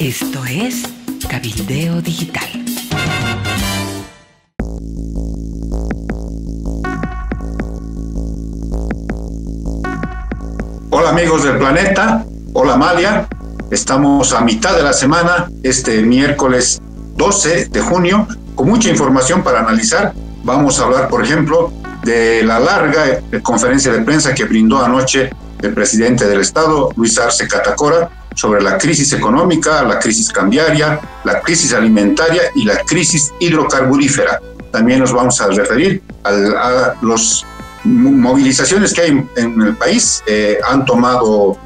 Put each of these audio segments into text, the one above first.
Esto es Cabildeo Digital. Hola amigos del planeta, hola Amalia, estamos a mitad de la semana, este miércoles 12 de junio, con mucha información para analizar. Vamos a hablar, por ejemplo, de la larga conferencia de prensa que brindó anoche el presidente del Estado, Luis Arce Catacora, sobre la crisis económica, la crisis cambiaria, la crisis alimentaria y la crisis hidrocarburífera. También nos vamos a referir a las movilizaciones que hay en el país. Han tomado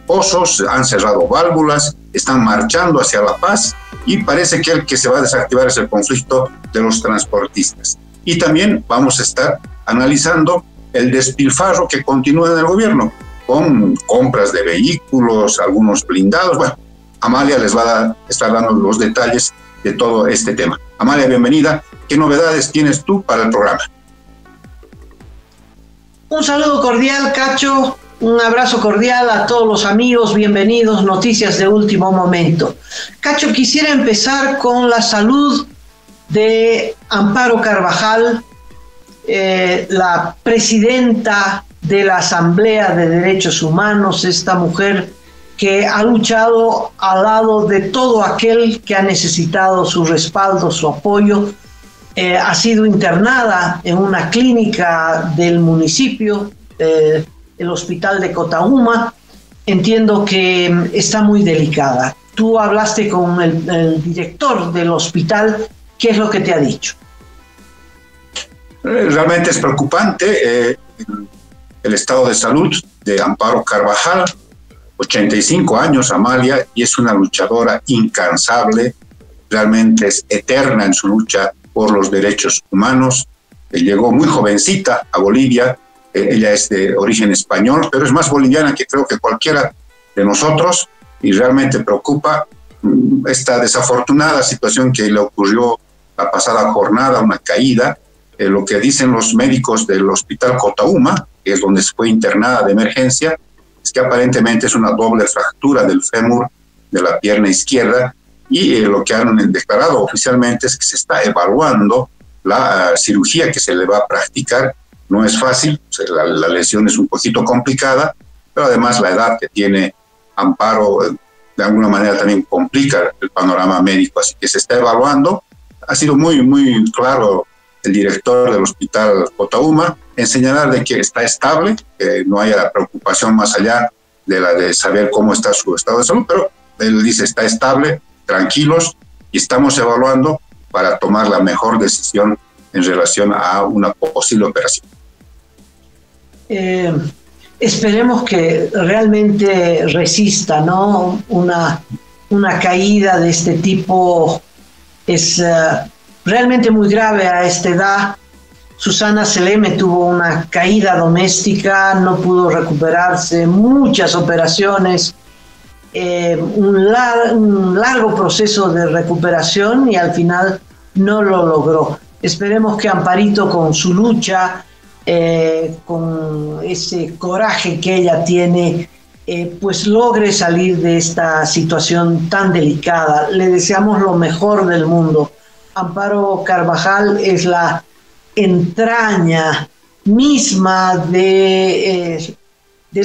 pozos, han cerrado válvulas, están marchando hacia la paz y parece que el que se va a desactivar es el conflicto de los transportistas. Y también vamos a estar analizando el despilfarro que continúa en el gobierno, con compras de vehículos, algunos blindados. Bueno, Amalia les va a estar dando los detalles de todo este tema. Amalia, bienvenida. ¿Qué novedades tienes tú para el programa? Un saludo cordial, Cacho. Un abrazo cordial a todos los amigos. Bienvenidos. Noticias de último momento. Cacho, quisiera empezar con la salud de Amparo Carvajal, la presidenta de la Asamblea de Derechos Humanos, esta mujer que ha luchado al lado de todo aquel que ha necesitado su respaldo, su apoyo. Ha sido internada en una clínica del municipio, el hospital de Cotauma. Entiendo que está muy delicada. Tú hablaste con el director del hospital. ¿Qué es lo que te ha dicho? Realmente es preocupante el estado de salud de Amparo Carvajal, 85 años, Amalia, y es una luchadora incansable, realmente es eterna en su lucha por los derechos humanos. Llegó muy jovencita a Bolivia, ella es de origen español, pero es más boliviana que creo que cualquiera de nosotros, y realmente preocupa esta desafortunada situación que le ocurrió la pasada jornada, una caída. Lo que dicen los médicos del hospital Cotauma, que es donde se fue internada de emergencia, es que aparentemente es una doble fractura del fémur de la pierna izquierda, y lo que han declarado oficialmente es que se está evaluando la cirugía que se le va a practicar. No es fácil, la lesión es un poquito complicada, pero además la edad que tiene Amparo de alguna manera también complica el panorama médico, así que se está evaluando. Ha sido muy claro el director del hospital Cotauma en señalar de que está estable, que no haya preocupación más allá de la de saber cómo está su estado de salud, pero él dice está estable, tranquilos, y estamos evaluando para tomar la mejor decisión en relación a una posible operación. Esperemos que realmente resista, ¿no? Una caída de este tipo es realmente muy grave a esta edad. Susana Seleme tuvo una caída doméstica, no pudo recuperarse, muchas operaciones, un largo proceso de recuperación y al final no lo logró. Esperemos que Amparito, con su lucha, con ese coraje que ella tiene, pues logre salir de esta situación tan delicada. Le deseamos lo mejor del mundo. Amparo Carvajal es la entraña misma del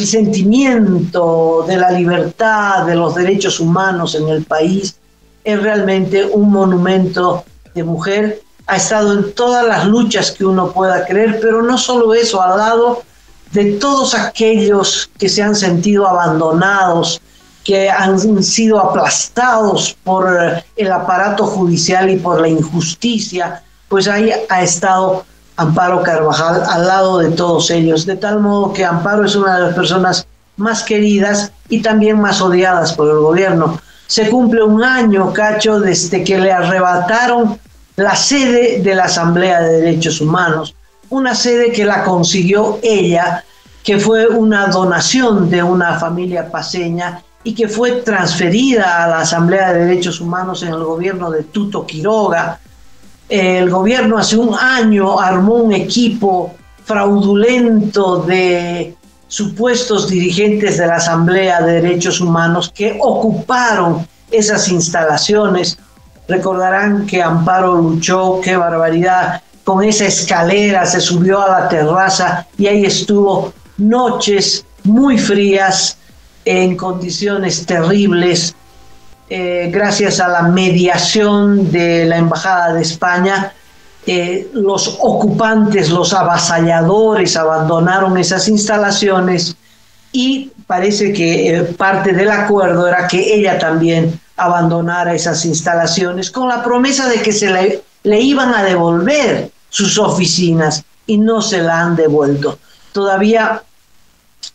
sentimiento de la libertad, de los derechos humanos en el país. Es realmente un monumento de mujer. Ha estado en todas las luchas que uno pueda creer, pero no solo eso, al lado de todos aquellos que se han sentido abandonados, que han sido aplastados por el aparato judicial y por la injusticia, pues ahí ha estado Amparo Carvajal al lado de todos ellos, de tal modo que Amparo es una de las personas más queridas y también más odiadas por el gobierno. Se cumple un año, Cacho, desde que le arrebataron la sede de la Asamblea de Derechos Humanos, una sede que la consiguió ella, que fue una donación de una familia paceña y que fue transferida a la Asamblea de Derechos Humanos en el gobierno de Tuto Quiroga. El gobierno hace un año armó un equipo fraudulento de supuestos dirigentes de la Asamblea de Derechos Humanos que ocuparon esas instalaciones. Recordarán que Amparo luchó, qué barbaridad, con esa escalera, se subió a la terraza y ahí estuvo noches muy frías, en condiciones terribles. Gracias a la mediación de la Embajada de España, los ocupantes, los avasalladores, abandonaron esas instalaciones y parece que parte del acuerdo era que ella también abandonara esas instalaciones con la promesa de que le iban a devolver sus oficinas y no se la han devuelto. Todavía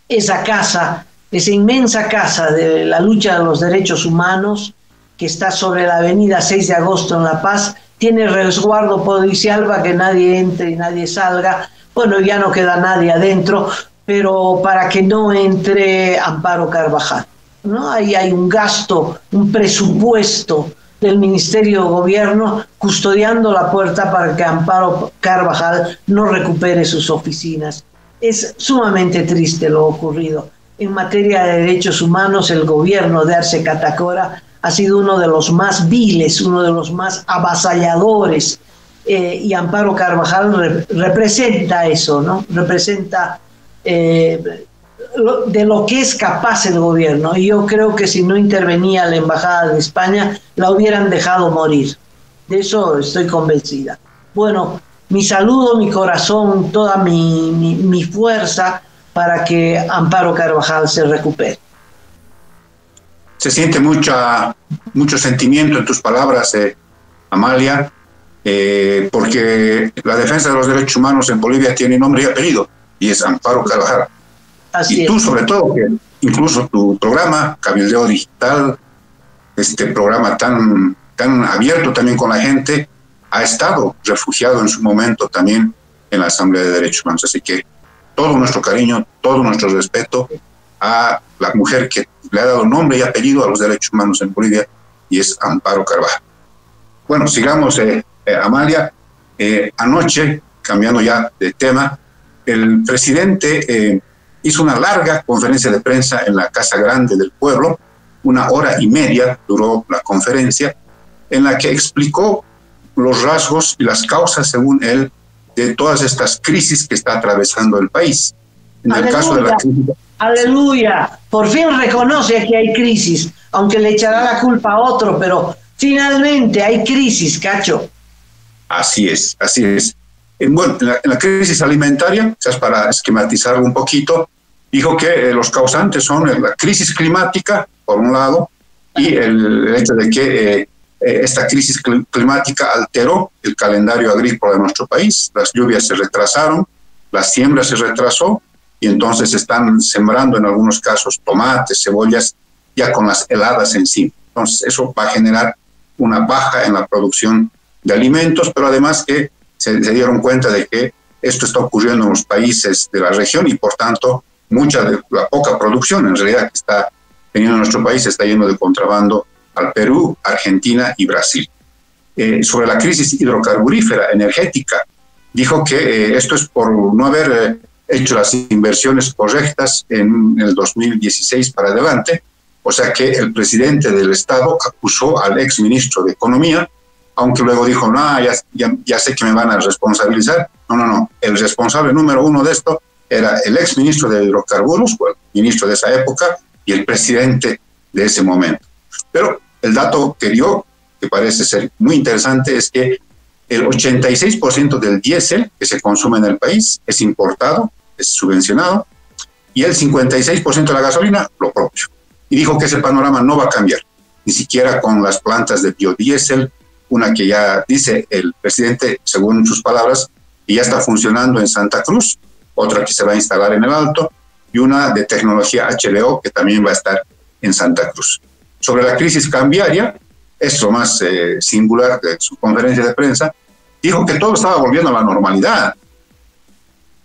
esa casa, esa inmensa casa de la lucha de los derechos humanos, que está sobre la avenida 6 de agosto en La Paz, tiene resguardo policial para que nadie entre y nadie salga. Bueno, ya no queda nadie adentro, pero para que no entre Amparo Carvajal, ¿no? Ahí hay un gasto, un presupuesto del Ministerio de Gobierno custodiando la puerta para que Amparo Carvajal no recupere sus oficinas. Es sumamente triste lo ocurrido. En materia de derechos humanos, el gobierno de Arce Catacora ha sido uno de los más viles, uno de los más avasalladores, y Amparo Carvajal representa eso, ¿no? Representa de lo que es capaz el gobierno. Y yo creo que si no intervenía la Embajada de España, la hubieran dejado morir. De eso estoy convencida. Bueno, mi saludo, mi corazón, toda mi fuerza para que Amparo Carvajal se recupere. Se siente mucho sentimiento en tus palabras, Amalia, porque la defensa de los derechos humanos en Bolivia tiene nombre y apellido, y es Amparo Carvajal. Así y tú, es. sobre todo, que incluso tu programa, Cabildeo Digital, este programa tan abierto también con la gente, ha estado refugiado en su momento también en la Asamblea de Derechos Humanos. Así que todo nuestro cariño, todo nuestro respeto a la mujer que le ha dado nombre y apellido a los derechos humanos en Bolivia, y es Amparo Carvajal. Bueno, sigamos, Amalia. Anoche, cambiando ya de tema, el presidente hizo una larga conferencia de prensa en la Casa Grande del Pueblo, 1 hora y media duró la conferencia, en la que explicó los rasgos y las causas, según él, de todas estas crisis que está atravesando el país. En el caso de la crisis... Aleluya, por fin reconoce que hay crisis, aunque le echará la culpa a otro, pero finalmente hay crisis, Cacho. Así es, así es. Bueno, en la crisis alimentaria, quizás para esquematizarlo un poquito, dijo que los causantes son la crisis climática, por un lado, y el hecho de que esta crisis climática alteró el calendario agrícola de nuestro país. Las lluvias se retrasaron, la siembra se retrasó, y entonces están sembrando en algunos casos tomates, cebollas, ya con las heladas encima. Entonces eso va a generar una baja en la producción de alimentos, pero además que se dieron cuenta de que esto está ocurriendo en los países de la región y por tanto mucha de la poca producción en realidad que está teniendo nuestro país está yendo de contrabando al Perú, Argentina y Brasil. Sobre la crisis hidrocarburífera energética, dijo que esto es por no haber hecho las inversiones correctas en el 2016 para adelante, o sea que el presidente del Estado acusó al exministro de Economía, aunque luego dijo, no, ya sé que me van a responsabilizar. No, el responsable número uno de esto era el exministro de Hidrocarburos, o el ministro de esa época, y el presidente de ese momento. Pero el dato que dio, que parece ser muy interesante, es que el 86% del diésel que se consume en el país es importado, es subvencionado, y el 56% de la gasolina, lo propio. Y dijo que ese panorama no va a cambiar, ni siquiera con las plantas de biodiesel, una que ya dice el presidente, según sus palabras, que ya está funcionando en Santa Cruz, otra que se va a instalar en el Alto, y una de tecnología HBO que también va a estar en Santa Cruz. Sobre la crisis cambiaria, es lo más singular de su conferencia de prensa, dijo que todo estaba volviendo a la normalidad.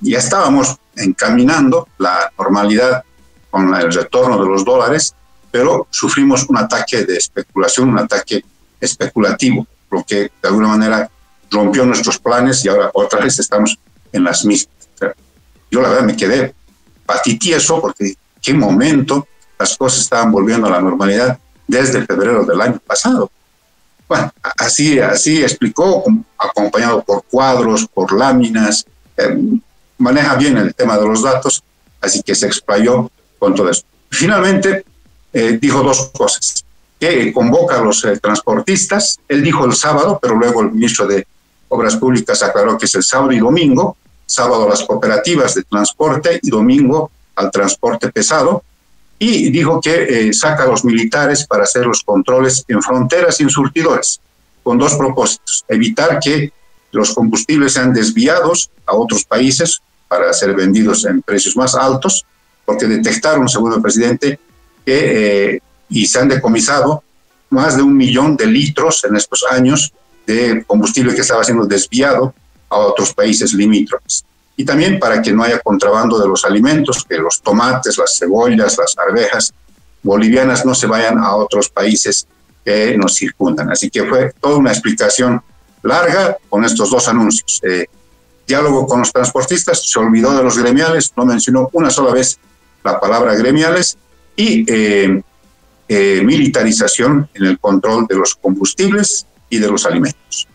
Ya estábamos encaminando la normalidad con el retorno de los dólares, pero sufrimos un ataque de especulación, un ataque especulativo, lo que de alguna manera rompió nuestros planes y ahora otra vez estamos en las mismas. O sea, yo la verdad me quedé patitieso porque en qué momento las cosas estaban volviendo a la normalidad desde febrero del año pasado. Bueno, así explicó, acompañado por cuadros, por láminas, maneja bien el tema de los datos, así que se explayó con todo esto. Finalmente, dijo dos cosas, que convoca a los transportistas. Él dijo el sábado, pero luego el ministro de Obras Públicas aclaró que es el sábado y domingo, sábado a las cooperativas de transporte y domingo al transporte pesado, y dijo que saca a los militares para hacer los controles en fronteras y en surtidores, con dos propósitos: evitar que los combustibles sean desviados a otros países para ser vendidos en precios más altos, porque detectaron, según el presidente, que y se han decomisado más de 1 millón de litros en estos años de combustible que estaba siendo desviado a otros países limítrofes. Y también para que no haya contrabando de los alimentos, que los tomates, las cebollas, las arvejas bolivianas no se vayan a otros países que nos circundan. Así que fue toda una explicación larga con estos dos anuncios. Diálogo con los transportistas, se olvidó de los gremiales, no mencionó una sola vez la palabra gremiales, y militarización en el control de los combustibles y de los alimentos.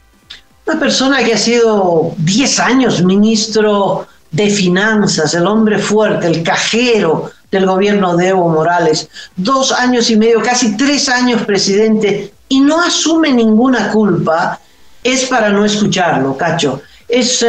Una persona que ha sido 10 años ministro de Finanzas, el hombre fuerte, el cajero del gobierno de Evo Morales, 2 años y medio, casi 3 años presidente, y no asume ninguna culpa, es para no escucharlo, Cacho. Es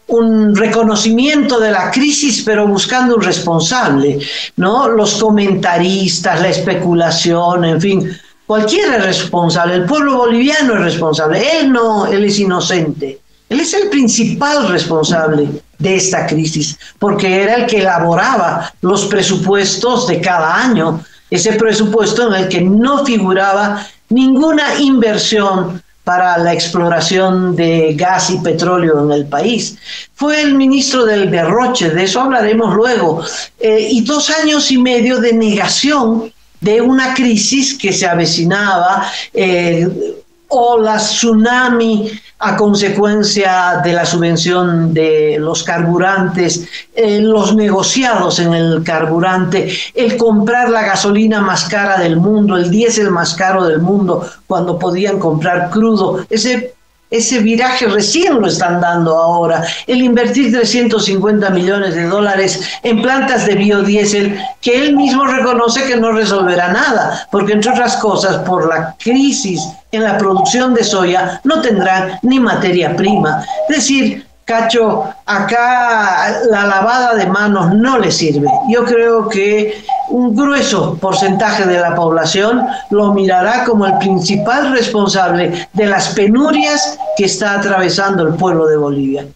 un reconocimiento de la crisis, pero buscando un responsable, ¿no? Los comentaristas, la especulación, en fin, cualquiera es responsable. El pueblo boliviano es responsable. Él no, él es inocente. Él es el principal responsable de esta crisis, porque era el que elaboraba los presupuestos de cada año, ese presupuesto en el que no figuraba ninguna inversión para la exploración de gas y petróleo en el país. Fue el ministro del derroche, de eso hablaremos luego, y 2 años y medio de negación de una crisis que se avecinaba, o la tsunami a consecuencia de la subvención de los carburantes, los negociados en el carburante, el comprar la gasolina más cara del mundo, el diésel más caro del mundo, cuando podían comprar crudo. Ese viraje recién lo están dando ahora. El invertir 350 millones de dólares en plantas de biodiesel, que él mismo reconoce que no resolverá nada, porque entre otras cosas, por la crisis en la producción de soya, no tendrán ni materia prima. Es decir, Cacho, acá la lavada de manos no le sirve. Yo creo que un grueso porcentaje de la población lo mirará como el principal responsable de las penurias que está atravesando el pueblo de Bolivia.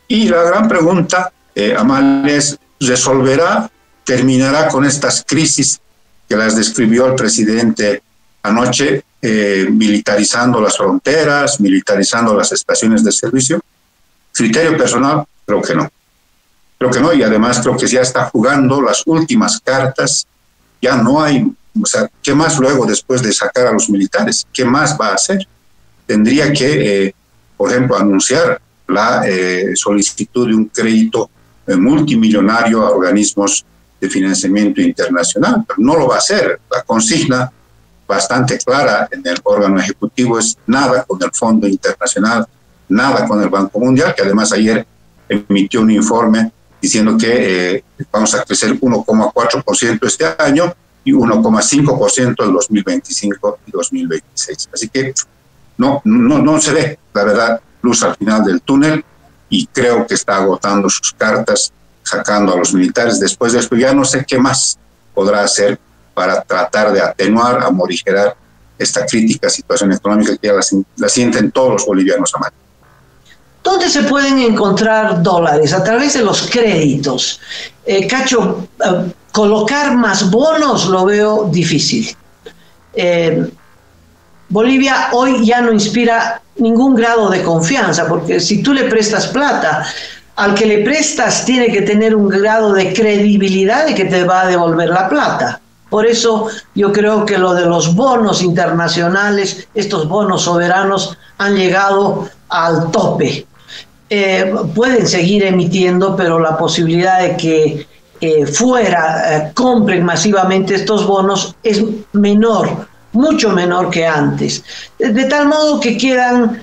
Y la gran pregunta, Amalia, es: terminará con estas crisis que las describió el presidente anoche, militarizando las fronteras, militarizando las estaciones de servicio? Criterio personal, creo que no. Creo que no, y además creo que ya está jugando las últimas cartas. Ya no hay, o sea, ¿qué más luego después de sacar a los militares? ¿Qué más va a hacer? Tendría que, por ejemplo, anunciar la solicitud de un crédito multimillonario a organismos de financiamiento internacional, pero no lo va a hacer. La consigna bastante clara en el órgano ejecutivo es nada con el Fondo Internacional, nada con el Banco Mundial, que además ayer emitió un informe diciendo que vamos a crecer 1,4% este año y 1,5% en 2025 y 2026. Así que no se ve, la verdad, luz al final del túnel, y creo que está agotando sus cartas, sacando a los militares. Después de esto ya no sé qué más podrá hacer para tratar de atenuar, amorigerar esta crítica situación económica que ya la sienten todos los bolivianos, Amalia. ¿Dónde se pueden encontrar dólares? A través de los créditos. Cacho, colocar más bonos lo veo difícil. Bolivia hoy ya no inspira ningún grado de confianza, porque si tú le prestas plata, al que le prestas tiene que tener un grado de credibilidad de que te va a devolver la plata. Por eso yo creo que lo de los bonos internacionales, estos bonos soberanos, han llegado al tope. Pueden seguir emitiendo, pero la posibilidad de que compren masivamente estos bonos es menor, mucho menor que antes. De tal modo que quedan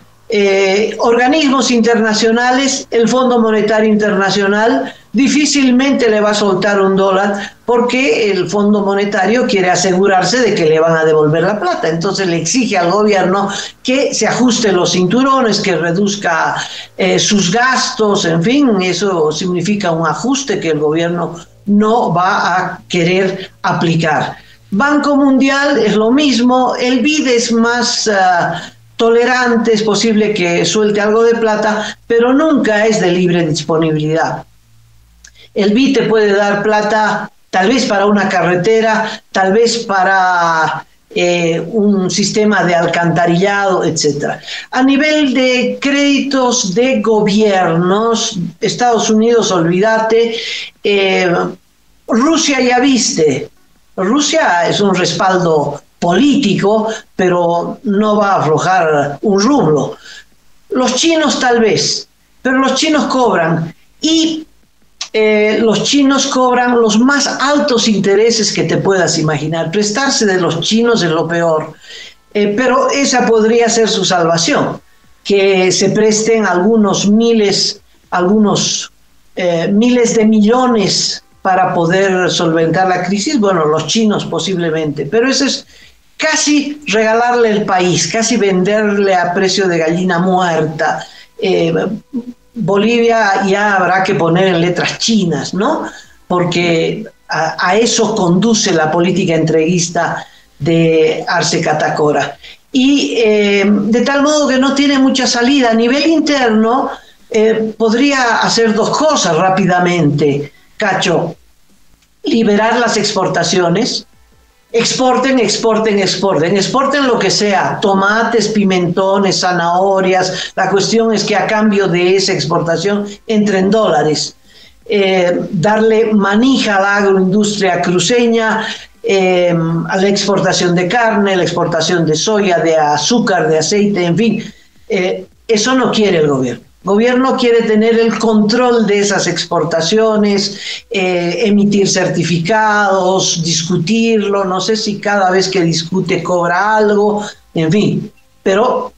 organismos internacionales, el Fondo Monetario Internacional difícilmente le va a soltar $1 porque el Fondo Monetario quiere asegurarse de que le van a devolver la plata. Entonces le exige al gobierno que se ajuste los cinturones, que reduzca sus gastos, en fin, eso significa un ajuste que el gobierno no va a querer aplicar. Banco Mundial es lo mismo, el BID es más tolerante, es posible que suelte algo de plata, pero nunca es de libre disponibilidad. El BID te puede dar plata tal vez para una carretera, tal vez para un sistema de alcantarillado, etc. A nivel de créditos de gobiernos, Estados Unidos, olvídate, Rusia ya viste, Rusia es un respaldo político, pero no va a aflojar un rublo. Los chinos tal vez, pero los chinos cobran y los chinos cobran los más altos intereses que te puedas imaginar. Prestarse de los chinos es lo peor, pero esa podría ser su salvación, que se presten algunos miles de millones para poder solventar la crisis. Bueno, los chinos posiblemente, pero eso es casi regalarle el país, casi venderle a precio de gallina muerta. Bolivia ya habrá que poner en letras chinas, ¿no? Porque a eso conduce la política entreguista de Arce Catacora. Y de tal modo que no tiene mucha salida. A nivel interno, podría hacer dos cosas rápidamente, Cacho. Liberar las exportaciones. Exporten lo que sea, tomates, pimentones, zanahorias. La cuestión es que a cambio de esa exportación entren dólares. Darle manija a la agroindustria cruceña, a la exportación de carne, la exportación de soya, de azúcar, de aceite, en fin. Eso no quiere el gobierno. El gobierno quiere tener el control de esas exportaciones, emitir certificados, discutirlo, no sé si cada vez que discute cobra algo, en fin, pero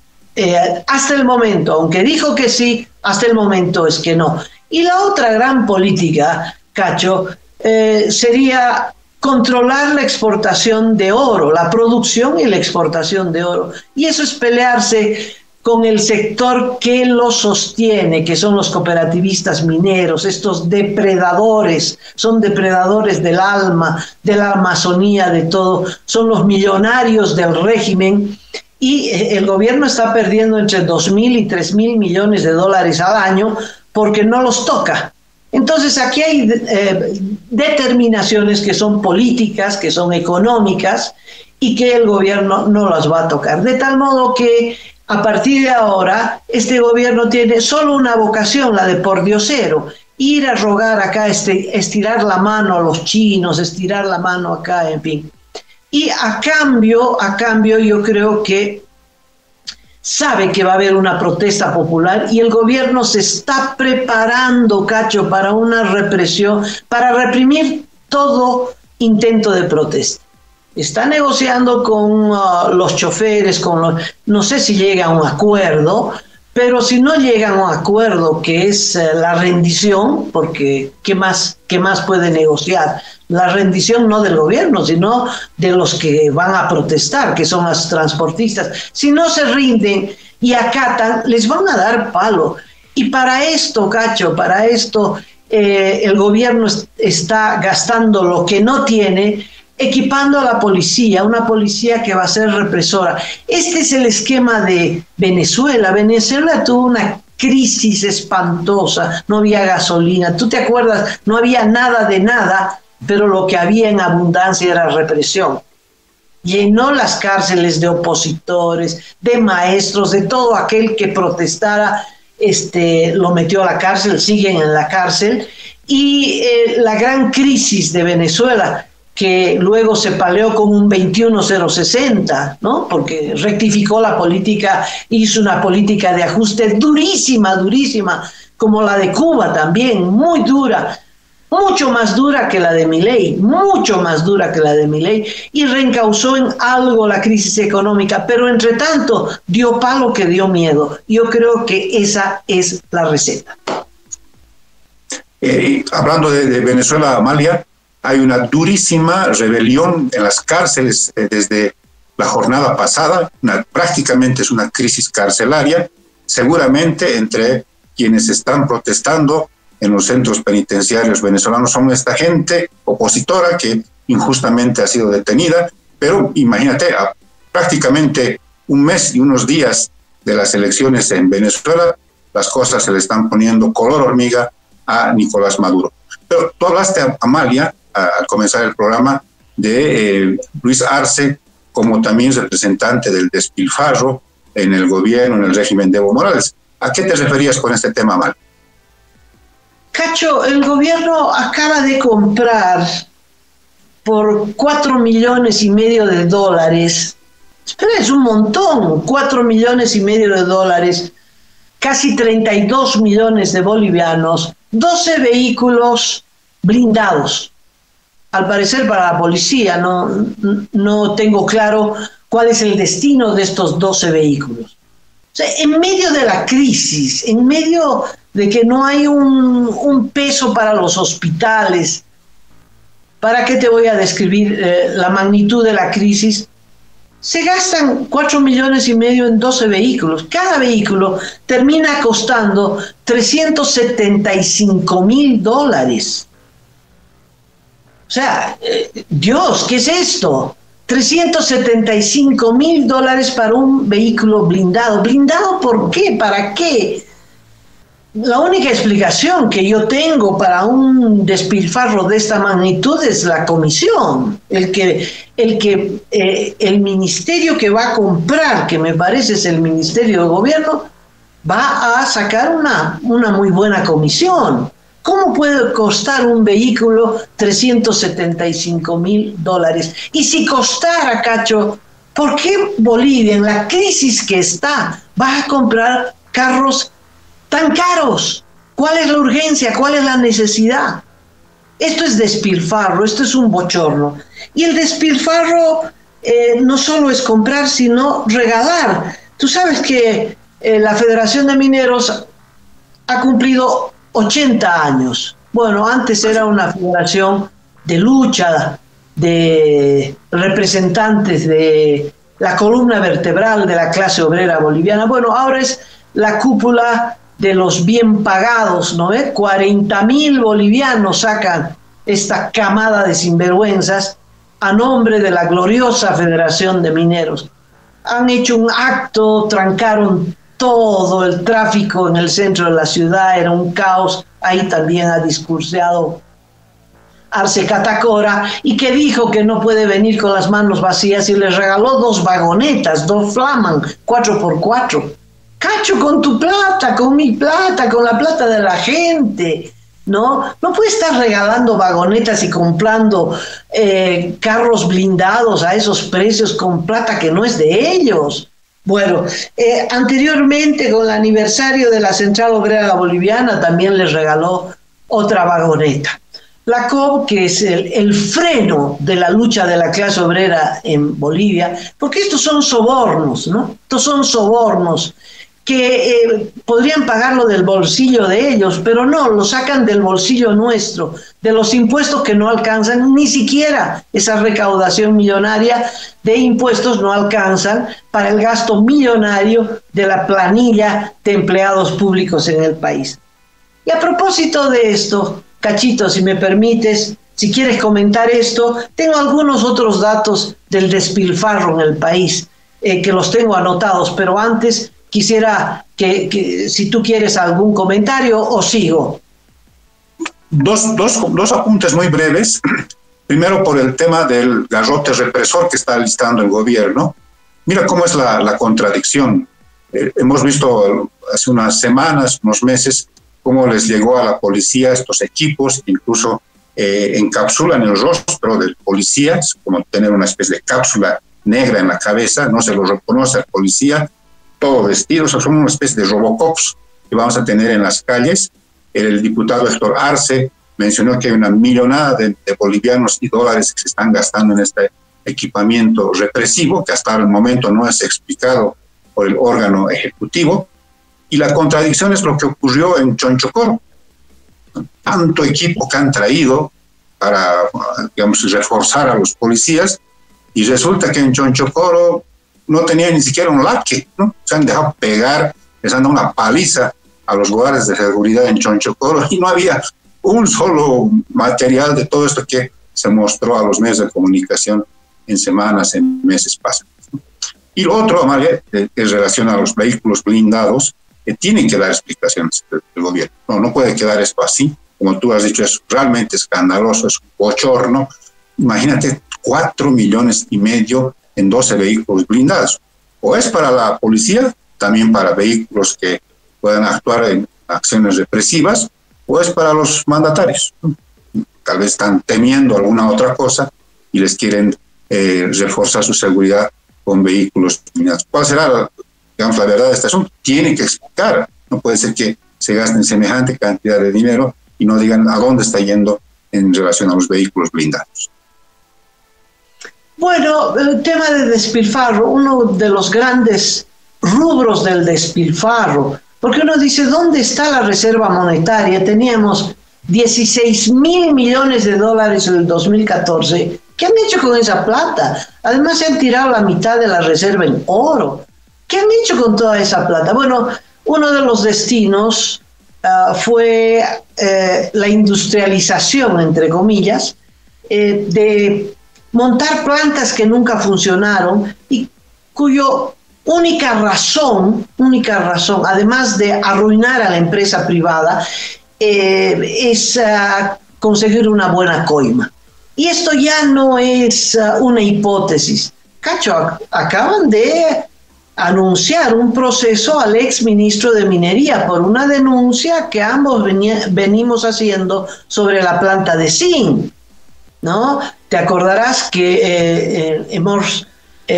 hasta el momento, aunque dijo que sí, hasta el momento es que no. Y la otra gran política, Cacho, sería controlar la exportación de oro, la producción y la exportación de oro, y eso es pelearse con el sector que lo sostiene, que son los cooperativistas mineros, estos depredadores, son depredadores del alma, de la Amazonía, de todo, son los millonarios del régimen, y el gobierno está perdiendo entre 2.000 y 3.000 millones de dólares al año porque no los toca. Entonces aquí hay determinaciones que son políticas, que son económicas, y que el gobierno no las va a tocar, de tal modo que a partir de ahora, este gobierno tiene solo una vocación, la de pordiosero, ir a rogar acá, estirar la mano a los chinos, estirar la mano acá, en fin. Y a cambio, yo creo que sabe que va a haber una protesta popular y el gobierno se está preparando, Cacho, para una represión, para reprimir todo intento de protesta. Está negociando con los choferes, no sé si llega a un acuerdo, pero si no llega a un acuerdo que es la rendición, porque ¿qué más puede negociar? La rendición no del gobierno, sino de los que van a protestar, que son los transportistas. Si no se rinden y acatan, les van a dar palo. Y para esto, Cacho, el gobierno está gastando lo que no tiene, equipando a la policía, una policía que va a ser represora. Este es el esquema de Venezuela. Venezuela tuvo una crisis espantosa, no había gasolina, ¿tú te acuerdas? No había nada de nada, pero lo que había en abundancia era represión. Llenó las cárceles de opositores, de maestros, de todo aquel que protestara, lo metió a la cárcel, siguen en la cárcel. Y la gran crisis de Venezuela, que luego se paleó con un 21-060, ¿no? Porque rectificó la política, hizo una política de ajuste durísima, como la de Cuba también, muy dura. mucho más dura que la de Milei, mucho más dura que la de Milei, y reencauzó en algo la crisis económica, pero entre tanto dio palo que dio miedo. Yo creo que esa es la receta. Hablando de Venezuela, Amalia, hay una durísima rebelión en las cárceles desde la jornada pasada, prácticamente es una crisis carcelaria, seguramente entre quienes están protestando en los centros penitenciarios venezolanos son esta gente opositora que injustamente ha sido detenida, pero imagínate, a prácticamente un mes y unos días de las elecciones en Venezuela, las cosas se le están poniendo color hormiga a Nicolás Maduro. Pero tú hablaste, Amalia, al comenzar el programa, de Luis Arce como también representante del despilfarro en el gobierno, en el régimen de Evo Morales. ¿A qué te referías con este tema, Amalia? Cacho, el gobierno acaba de comprar por $4,5 millones de dólares. Espera, es un montón, $4,5 millones de dólares, casi 32 millones de bolivianos, 12 vehículos blindados. Al parecer para la policía, no tengo claro cuál es el destino de estos 12 vehículos. O sea, en medio de la crisis, en medio de que no hay un peso para los hospitales, ¿para qué te voy a describir la magnitud de la crisis? Se gastan $4,5 millones en 12 vehículos. Cada vehículo termina costando $375,000. O sea, Dios, ¿qué es esto? $375,000 para un vehículo blindado. ¿Blindado por qué? ¿Para qué? La única explicación que yo tengo para un despilfarro de esta magnitud es la comisión. El ministerio que va a comprar, que me parece es el Ministerio de Gobierno, va a sacar una muy buena comisión. ¿Cómo puede costar un vehículo $375,000? Y si costara, Cacho, ¿por qué Bolivia, en la crisis que está, va a comprar carros tan caros? ¿Cuál es la urgencia? ¿Cuál es la necesidad? Esto es despilfarro, esto es un bochorno. Y el despilfarro no solo es comprar, sino regalar. Tú sabes que la Federación de Mineros ha cumplido 80 años. Bueno, antes era una federación de lucha, de representantes de la columna vertebral de la clase obrera boliviana. Bueno, ahora es la cúpula de los bien pagados, ¿no ves? 40,000 bolivianos sacan esta camada de sinvergüenzas a nombre de la gloriosa Federación de Mineros. Han hecho un acto, trancaron todo el tráfico en el centro de la ciudad, era un caos. Ahí también ha discurseado Arce Catacora, y que dijo que no puede venir con las manos vacías, y les regaló 2 vagonetas, 2 Flaman 4x4. Cacho, con tu plata, con mi plata, con la plata de la gente, ¿no? No puede estar regalando vagonetas y comprando carros blindados a esos precios con plata que no es de ellos. Bueno, anteriormente, con el aniversario de la Central Obrera Boliviana, también les regaló otra vagoneta. La COB, que es el freno de la lucha de la clase obrera en Bolivia, porque estos son sobornos, ¿no? Estos son sobornos que podrían pagarlo del bolsillo de ellos, pero no, lo sacan del bolsillo nuestro, de los impuestos que no alcanzan, ni siquiera esa recaudación millonaria de impuestos no alcanzan para el gasto millonario de la planilla de empleados públicos en el país. Y a propósito de esto, Cachito, si me permites, si quieres comentar esto, tengo algunos otros datos del despilfarro en el país, que los tengo anotados, pero antes quisiera que si tú quieres algún comentario, o sigo. Dos apuntes muy breves. Primero, por el tema del garrote represor que está listando el gobierno. Mira cómo es la contradicción. Hemos visto hace unas semanas, unos meses, cómo les llegó a la policía estos equipos, incluso encapsulan el rostro del policía, es como tener una especie de cápsula negra en la cabeza, no se lo reconoce al policía, todo vestido, o sea, son una especie de robocops que vamos a tener en las calles. El diputado Héctor Arce mencionó que hay una millonada de bolivianos y dólares que se están gastando en este equipamiento represivo, que hasta el momento no es explicado por el órgano ejecutivo. Y la contradicción es lo que ocurrió en Chonchocoro. Tanto equipo que han traído para, digamos, reforzar a los policías, y resulta que en Chonchocoro no tenían ni siquiera un laque, ¿no? Se han dejado pegar, les han dado una paliza a los guardias de seguridad en Chonchocoro, y no había un solo material de todo esto que se mostró a los medios de comunicación en semanas, en meses pasados. Y lo otro, Amalia, es relación a los vehículos blindados, que tienen que dar explicaciones del gobierno. No puede quedar esto así. Como tú has dicho, es realmente escandaloso, es un bochorno. Imagínate, 4,5 millones en 12 vehículos blindados. O es para la policía, también para vehículos que puedan actuar en acciones represivas, o es para los mandatarios. Tal vez están temiendo alguna otra cosa y les quieren reforzar su seguridad con vehículos blindados. ¿Cuál será, digamos, la verdad de este asunto? Tienen que explicar. No puede ser que se gasten semejante cantidad de dinero y no digan a dónde está yendo en relación a los vehículos blindados. Bueno, el tema de despilfarro, uno de los grandes rubros del despilfarro, porque uno dice, ¿dónde está la reserva monetaria? Teníamos 16,000 millones de dólares en el 2014. ¿Qué han hecho con esa plata? Además se han tirado la mitad de la reserva en oro. ¿Qué han hecho con toda esa plata? Bueno, uno de los destinos fue la industrialización, entre comillas, de montar plantas que nunca funcionaron y cuyo única razón, además de arruinar a la empresa privada, es conseguir una buena coima. Y esto ya no es una hipótesis. Cacho, acaban de anunciar un proceso al ex ministro de Minería por una denuncia que ambos venimos haciendo sobre la planta de zinc, ¿no? Te acordarás que hemos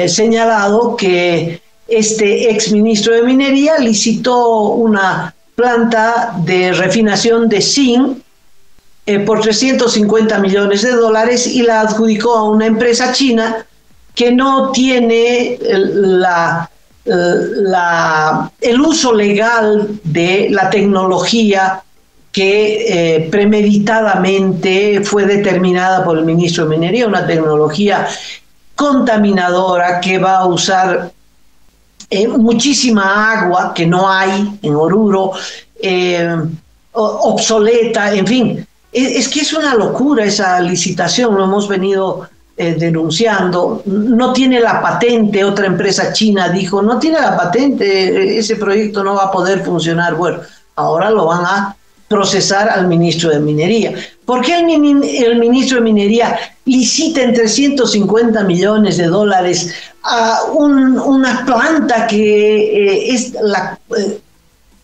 señalado que este ex ministro de Minería licitó una planta de refinación de zinc por 350 millones de dólares y la adjudicó a una empresa china que no tiene el uso legal de la tecnología que premeditadamente fue determinada por el ministro de Minería, una tecnología contaminadora que va a usar muchísima agua que no hay en Oruro, obsoleta, en fin. Es que es una locura esa licitación, lo hemos venido denunciando. No tiene la patente, otra empresa china dijo, no tiene la patente, ese proyecto no va a poder funcionar. Bueno, ahora lo van a procesar al ministro de Minería. ¿Por qué el ministro de Minería licita en 350 millones de dólares a una planta que es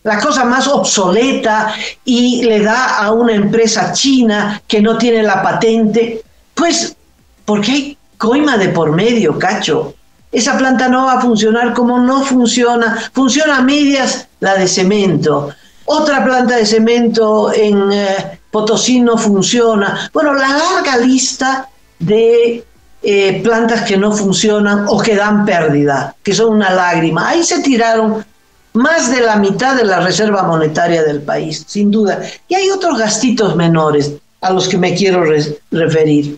la cosa más obsoleta y le da a una empresa china que no tiene la patente? Pues porque hay coima de por medio, Cacho. Esa planta no va a funcionar como no funciona a medias la de cemento. Otra planta de cemento en Potosí no funciona. Bueno, la larga lista de plantas que no funcionan o que dan pérdida, que son una lágrima. Ahí se tiraron más de la mitad de la reserva monetaria del país, sin duda. Y hay otros gastitos menores a los que me quiero referir.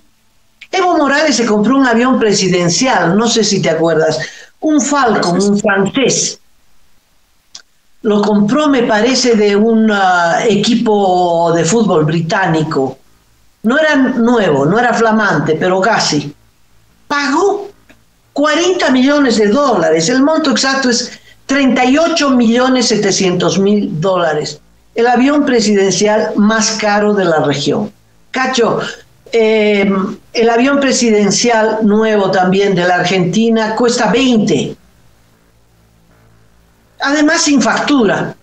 Evo Morales se compró un avión presidencial, no sé si te acuerdas, un Falcon, un francés. Lo compró, me parece, de un equipo de fútbol británico. No era nuevo, no era flamante, pero casi. Pagó 40 millones de dólares. El monto exacto es 38.700.000 dólares. El avión presidencial más caro de la región. Cacho, el avión presidencial nuevo también de la Argentina cuesta 20. Además sin factura.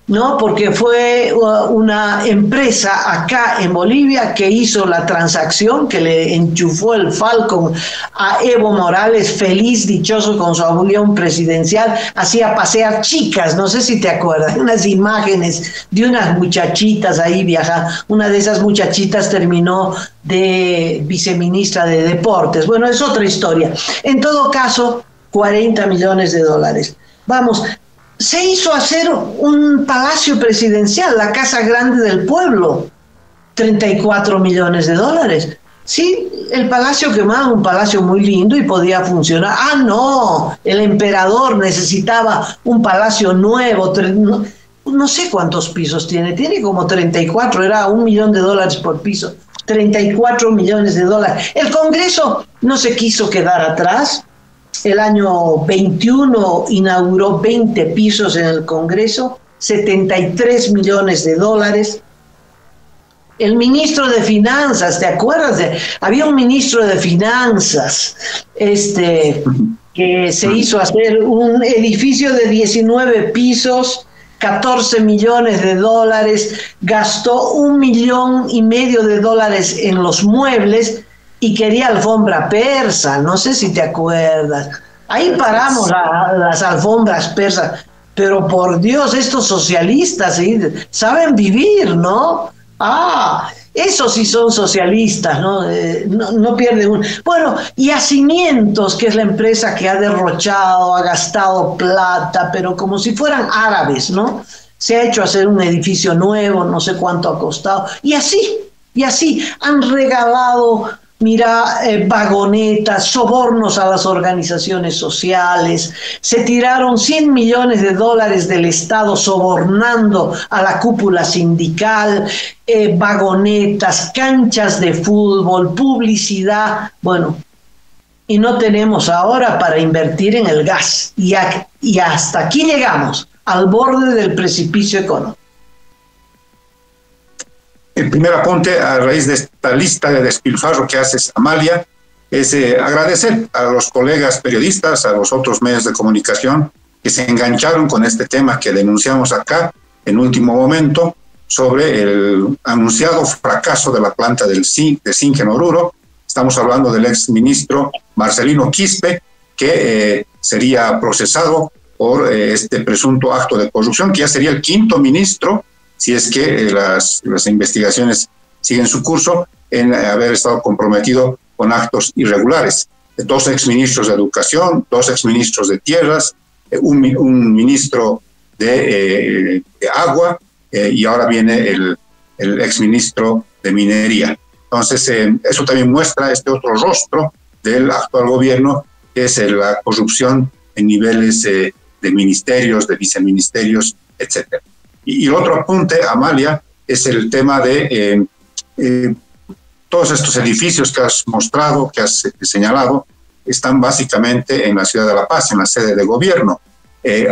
¿no? Porque fue una empresa acá en Bolivia que hizo la transacción, que le enchufó el Falcon a Evo Morales, feliz, dichoso con su avión presidencial, hacía pasear chicas, no sé si te acuerdas, unas imágenes de unas muchachitas ahí viajando. Una de esas muchachitas terminó de viceministra de Deportes. Bueno, es otra historia. En todo caso, 40 millones de dólares. Vamos, se hizo hacer un palacio presidencial, la Casa Grande del Pueblo, 34 millones de dólares. Sí, el Palacio Quemado, un palacio muy lindo y podía funcionar. Ah, no, el emperador necesitaba un palacio nuevo, no sé cuántos pisos tiene como 34, era $1 millón por piso, 34 millones de dólares. El Congreso no se quiso quedar atrás. El año 21 inauguró 20 pisos en el Congreso, 73 millones de dólares. El ministro de Finanzas, ¿te acuerdas? Había un ministro de Finanzas que se hizo hacer un edificio de 19 pisos, 14 millones de dólares, gastó $1,5 millones de dólares en los muebles y quería alfombra persa, no sé si te acuerdas. Ahí paramos las alfombras persas, pero por Dios, estos socialistas ¿sí? saben vivir, ¿no? Ah, esos sí son socialistas, ¿no? No pierden un... Bueno, y Hacimientos, que es la empresa que ha derrochado, ha gastado plata, pero como si fueran árabes, ¿no? Se ha hecho hacer un edificio nuevo, no sé cuánto ha costado, y así han regalado... Mira, vagonetas, sobornos a las organizaciones sociales, se tiraron $100 millones del Estado sobornando a la cúpula sindical, vagonetas, canchas de fútbol, publicidad, bueno, y no tenemos ahora para invertir en el gas, y hasta aquí llegamos, al borde del precipicio económico. El primer apunte a raíz de esta lista de despilfarro que haces, Amalia, es agradecer a los colegas periodistas, a los otros medios de comunicación que se engancharon con este tema que denunciamos acá en último momento sobre el anunciado fracaso de la planta de zinc en Oruro. Estamos hablando del ex ministro Marcelino Quispe, que sería procesado por este presunto acto de corrupción, que ya sería el quinto ministro, si es que las investigaciones siguen su curso, en haber estado comprometido con actos irregulares. 2 exministros de Educación, 2 exministros de Tierras, un ministro de Agua, y ahora viene el exministro de Minería. Entonces, eso también muestra este otro rostro del actual gobierno, que es la corrupción en niveles de ministerios, de viceministerios, etcétera. Y el otro apunte, Amalia, es el tema de todos estos edificios que has mostrado, que has señalado, están básicamente en la ciudad de La Paz, en la sede de gobierno.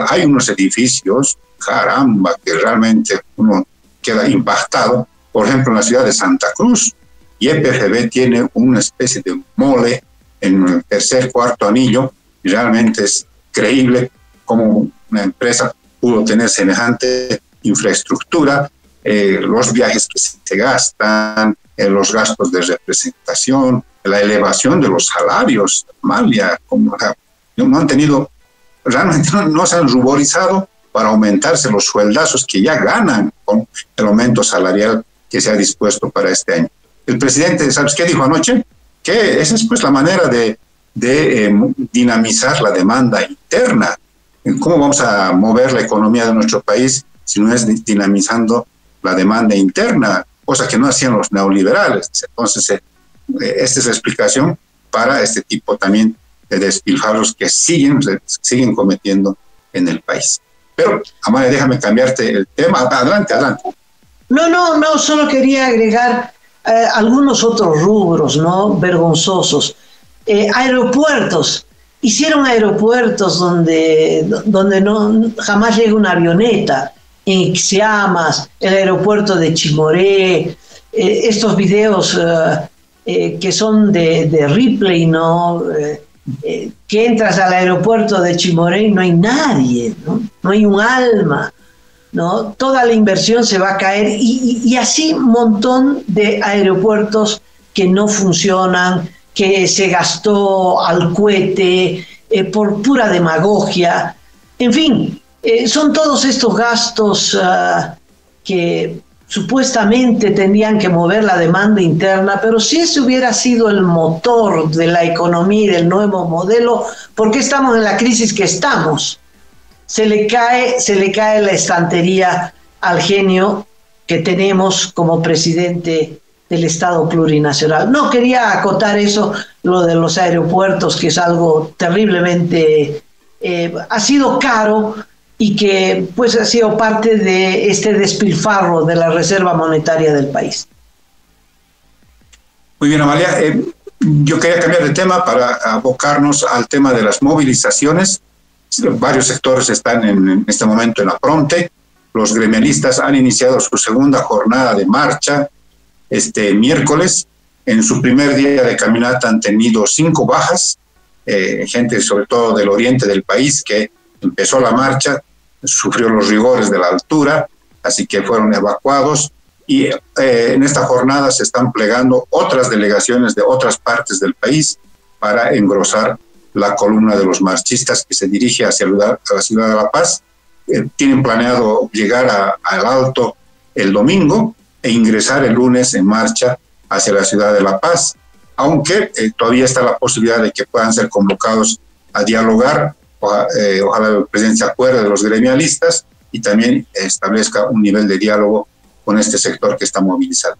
Hay unos edificios, caramba, que realmente uno queda impactado. Por ejemplo, en la ciudad de Santa Cruz, YPFB tiene una especie de mole en el tercer, cuarto anillo, y realmente es creíble cómo una empresa pudo tener semejante infraestructura, los viajes que se gastan, los gastos de representación, la elevación de los salarios, Amalia, como no han tenido, realmente no se han ruborizado para aumentarse los sueldazos que ya ganan con el aumento salarial que se ha dispuesto para este año. El presidente, ¿sabes qué dijo anoche? Que esa es pues la manera de dinamizar la demanda interna. ¿Cómo vamos a mover la economía de nuestro país si no es dinamizando la demanda interna, cosa que no hacían los neoliberales? Entonces, esta es la explicación para este tipo también de despilfarros que siguen cometiendo en el país. Pero, Amalia, déjame cambiarte el tema. Adelante. No, solo quería agregar algunos otros rubros, ¿no? Vergonzosos. Aeropuertos. Hicieron aeropuertos donde jamás llega una avioneta. En Ixmiamas, el aeropuerto de Chimoré, estos videos que son de Ripley, ¿no? Que entras al aeropuerto de Chimoré y no hay nadie, ¿no? No hay un alma. ¿no? Toda la inversión se va a caer y así un montón de aeropuertos que no funcionan, que se gastó al cohete por pura demagogia. En fin, son todos estos gastos que supuestamente tendrían que mover la demanda interna, pero si ese hubiera sido el motor de la economía y del nuevo modelo, ¿por qué estamos en la crisis que estamos? Se le cae la estantería al genio que tenemos como presidente del Estado plurinacional. No quería acotar eso, lo de los aeropuertos, que es algo terriblemente, ha sido caro y que pues ha sido parte de este despilfarro de la Reserva Monetaria del país. Muy bien, Amalia. Yo quería cambiar de tema para abocarnos al tema de las movilizaciones. Varios sectores están en este momento en apronte. Los gremialistas han iniciado su segunda jornada de marcha este miércoles. En su primer día de caminata han tenido 5 bajas, gente sobre todo del oriente del país que empezó la marcha, sufrió los rigores de la altura, así que fueron evacuados, y en esta jornada se están plegando otras delegaciones de otras partes del país para engrosar la columna de los marchistas que se dirige hacia la ciudad de La Paz. Tienen planeado llegar al Alto el domingo e ingresar el lunes en marcha hacia la ciudad de La Paz, aunque todavía está la posibilidad de que puedan ser convocados a dialogar. Ojalá el presidente se acuerde de los gremialistas y también establezca un nivel de diálogo con este sector que está movilizado.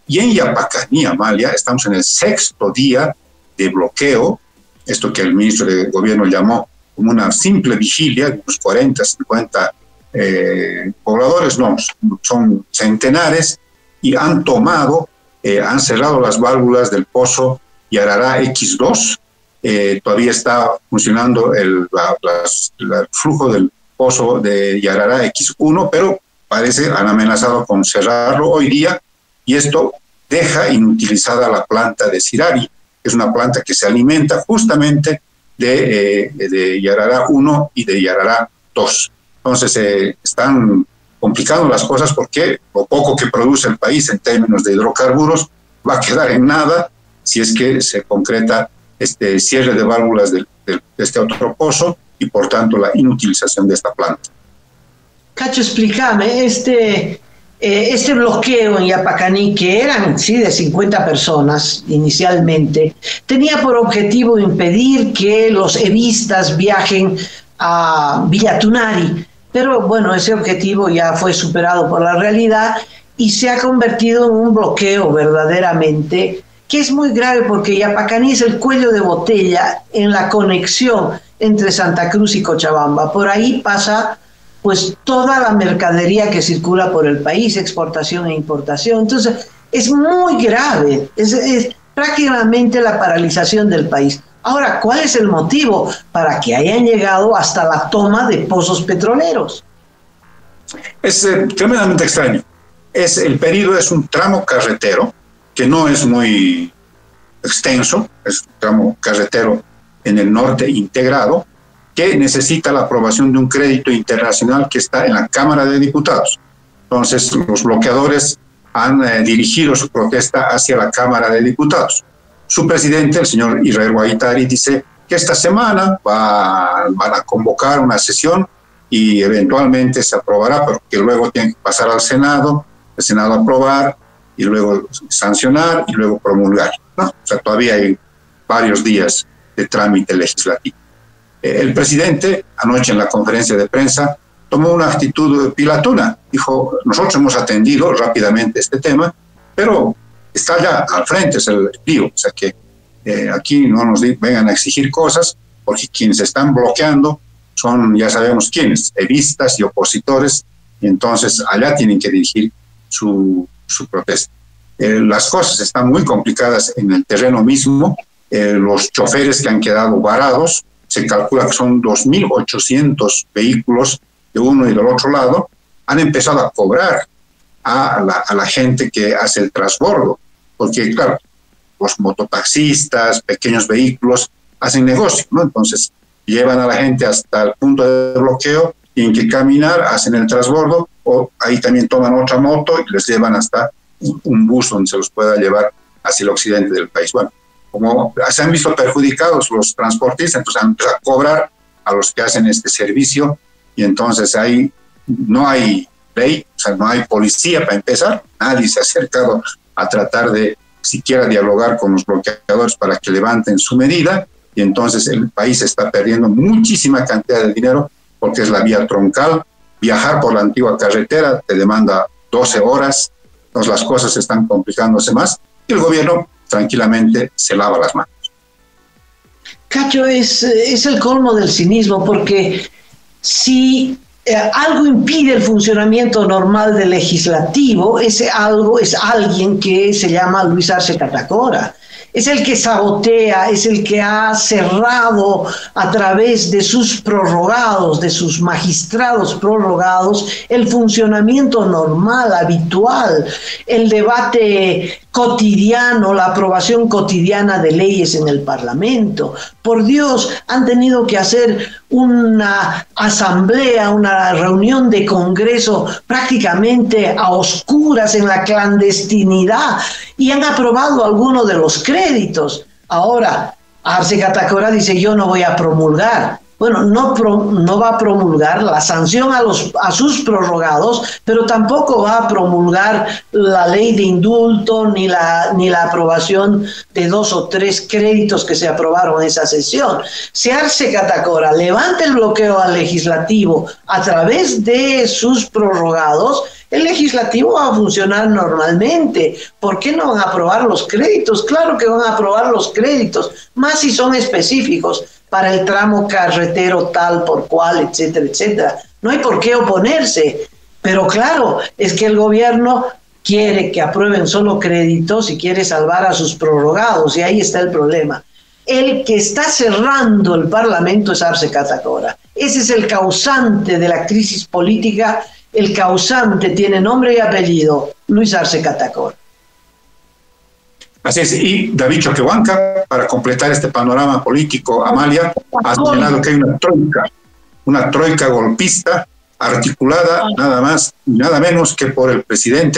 Y en Yapacaní, Amalia, estamos en el 6º día de bloqueo, esto que el ministro de Gobierno llamó como una simple vigilia, de unos 40, 50 pobladores, no, son centenares, y han cerrado las válvulas del pozo Yarará X2. Todavía está funcionando el flujo del pozo de Yarará X1, pero han amenazado con cerrarlo hoy día, y esto deja inutilizada la planta de Sirari, que es una planta que se alimenta justamente de Yarará 1 y de Yarará 2. Entonces están complicando las cosas porque lo poco que produce el país en términos de hidrocarburos va a quedar en nada si es que se concreta este cierre de válvulas de este otro pozo y por tanto la inutilización de esta planta. Cacho, explícame, este bloqueo en Yapacaní, que eran de 50 personas inicialmente, tenía por objetivo impedir que los evistas viajen a Villa Tunari, pero bueno, ese objetivo ya fue superado por la realidad y se ha convertido en un bloqueo verdaderamente, que es muy grave porque Yapacaní es el cuello de botella en la conexión entre Santa Cruz y Cochabamba. Por ahí pasa pues toda la mercadería que circula por el país, exportación e importación. Entonces, es muy grave, es prácticamente la paralización del país. Ahora, ¿cuál es el motivo para que hayan llegado hasta la toma de pozos petroleros? Es tremendamente extraño. El periodo es un tramo carretero que no es muy extenso, es un tramo carretero en el norte integrado, que necesita la aprobación de un crédito internacional que está en la Cámara de Diputados. Entonces, los bloqueadores han dirigido su protesta hacia la Cámara de Diputados. Su presidente, el señor Israel Guaitari, dice que esta semana van a convocar una sesión y eventualmente se aprobará, pero que luego tiene que pasar al Senado, el Senado aprobar y luego sancionar y luego promulgar, ¿no? O sea, todavía hay varios días de trámite legislativo. El presidente, anoche en la conferencia de prensa, tomó una actitud pilatona. Dijo, nosotros hemos atendido rápidamente este tema, pero está ya al frente, es el lío. O sea que aquí no nos vengan a exigir cosas, porque quienes están bloqueando son, ya sabemos quiénes, evistas y opositores, y entonces allá tienen que dirigir su protesta. Las cosas están muy complicadas en el terreno mismo. Los choferes que han quedado varados, se calcula que son 2.800 vehículos de uno y del otro lado, han empezado a cobrar a la gente que hace el transbordo, porque claro, los mototaxistas, pequeños vehículos, hacen negocio, ¿no? Entonces llevan a la gente hasta el punto de bloqueo tienen que caminar, hacen el transbordo, o ahí también toman otra moto y les llevan hasta un bus donde se los pueda llevar hacia el occidente del país. Bueno, como se han visto perjudicados los transportistas, entonces han empezado a cobrar a los que hacen este servicio, y entonces ahí no hay ley, o sea, no hay policía para empezar, nadie se ha acercado a tratar de siquiera dialogar con los bloqueadores para que levanten su medida, y entonces el país está perdiendo muchísima cantidad de dinero porque es la vía troncal. Viajar por la antigua carretera te demanda 12 horas, entonces las cosas están complicándose más y el gobierno tranquilamente se lava las manos. Cacho, es el colmo del cinismo, porque si algo impide el funcionamiento normal del legislativo, ese algo es alguien que se llama Luis Arce Catacora. Es el que sabotea, es el que ha cerrado a través de sus prorrogados, de sus magistrados prorrogados, el funcionamiento normal, habitual, el debate cotidiano, la aprobación cotidiana de leyes en el Parlamento. Por Dios, han tenido que hacer una asamblea, una reunión de Congreso prácticamente a oscuras, en la clandestinidad, y han aprobado algunos de los créditos. Ahora, Arce Catacora dice: yo no voy a promulgar. Bueno, no va a promulgar la sanción a sus prorrogados, pero tampoco va a promulgar la ley de indulto ni la aprobación de 2 o 3 créditos que se aprobaron en esa sesión. Si Arce Catacora levanta el bloqueo al legislativo a través de sus prorrogados, el legislativo va a funcionar normalmente. ¿Por qué no van a aprobar los créditos? Claro que van a aprobar los créditos, más si son específicos para el tramo carretero tal por cual, etcétera, etcétera. No hay por qué oponerse, pero claro, es que el gobierno quiere que aprueben solo créditos y quiere salvar a sus prorrogados, y ahí está el problema. El que está cerrando el Parlamento es Arce Catacora. Ese es el causante de la crisis política. El causante tiene nombre y apellido: Luis Arce Catacora. Así es, y David Choquehuanca, para completar este panorama político, Amalia, ha señalado que hay una troika golpista articulada nada más y nada menos que por el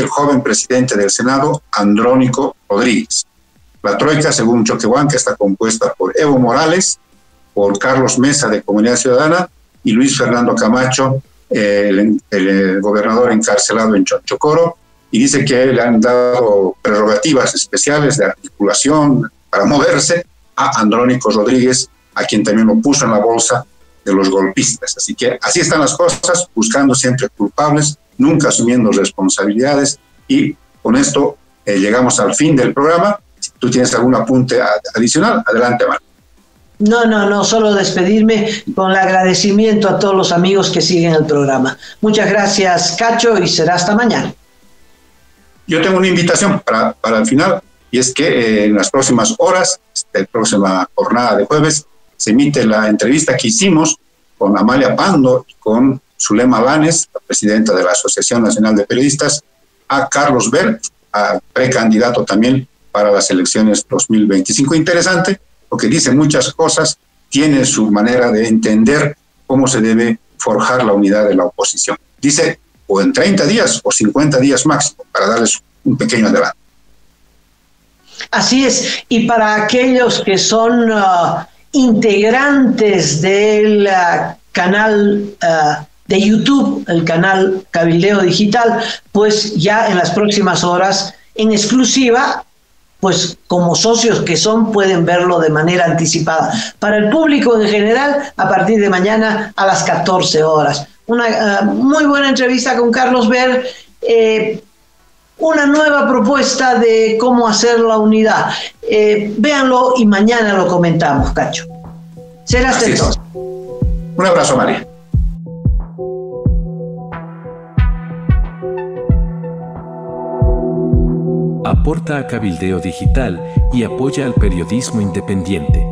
joven presidente del Senado, Andrónico Rodríguez. La troika, según Choquehuanca, está compuesta por Evo Morales, por Carlos Mesa de Comunidad Ciudadana y Luis Fernando Camacho, el gobernador encarcelado en Chocoro, y dice que le han dado prerrogativas especiales de articulación para moverse a Andrónico Rodríguez, a quien también lo puso en la bolsa de los golpistas. Así que así están las cosas, buscando siempre culpables, nunca asumiendo responsabilidades, y con esto llegamos al fin del programa. Si tú tienes algún apunte adicional, adelante, Mar. No, solo despedirme con el agradecimiento a todos los amigos que siguen el programa. Muchas gracias, Cacho, y será hasta mañana. Yo tengo una invitación para el final, y es que en las próximas horas, la próxima jornada de jueves, se emite la entrevista que hicimos con Amalia Pando y con Zulema Lanes, la presidenta de la Asociación Nacional de Periodistas, a Carlos Ver, precandidato también para las elecciones 2025. Interesante, porque dice muchas cosas, tiene su manera de entender cómo se debe forjar la unidad de la oposición. Dice: o en 30 días o 50 días máximo, para darles un pequeño adelanto. Así es, y para aquellos que son integrantes del canal de YouTube, el canal Cabildeo Digital, pues ya en las próximas horas, en exclusiva, pues como socios que son, pueden verlo de manera anticipada. Para el público en general, a partir de mañana a las 14 horas. Una muy buena entrevista con Carlos Ver, una nueva propuesta de cómo hacer la unidad. Véanlo y mañana lo comentamos, Cacho. Será hasta entonces. Un abrazo, María. Aporta a Cabildeo Digital y apoya al periodismo independiente.